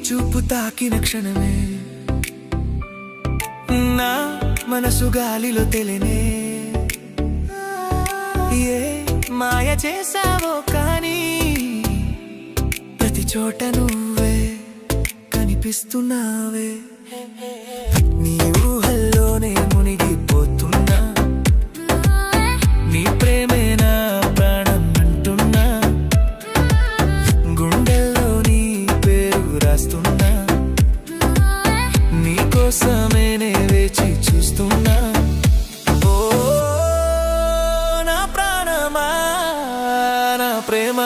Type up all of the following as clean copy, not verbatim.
చూపు తాకిన క్షణమే నా మనసు గాలిలో తెలినే ఏ మాయ చేసావో కానీ ప్రతి చోట నువ్వే కనిపిస్తున్నావే నీ ఊహల్లోనే మునిగిపోతున్నా నీ ప్రేమే నా ప్రాణం అంటున్నా గుండెల్లో నీ పేరు రాస్తున్నా నీ కోసమే నే వేచి చూస్తున్నా ఓ నా ప్రాణమా నా ప్రేమ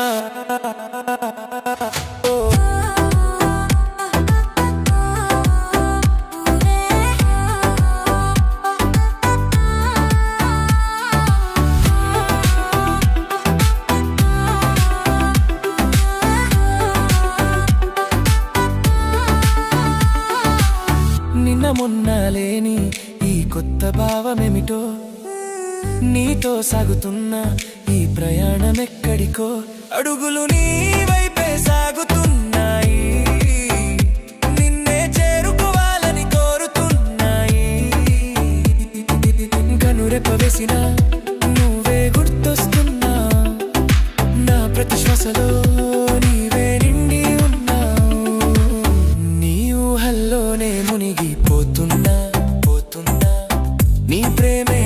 నిన్న మొన్న లేని ఈ కొత్త భావమేమిటో నీతో సాగుతున్న ఈ ప్రయాణం ఎక్కడికో అడుగులు నీ వైపే సాగుతున్నాయి నిన్నే చేరుకోవాలని కోరుతున్నాయి కనురెప్ప వేసిన నువ్వే గుర్తొస్తున్నా నా ప్రతి శ్వాసలో నీవే నిండి ఉన్నావు నీ ఊహల్లోనే మునిగిపోతున్నా నీ ప్రేమే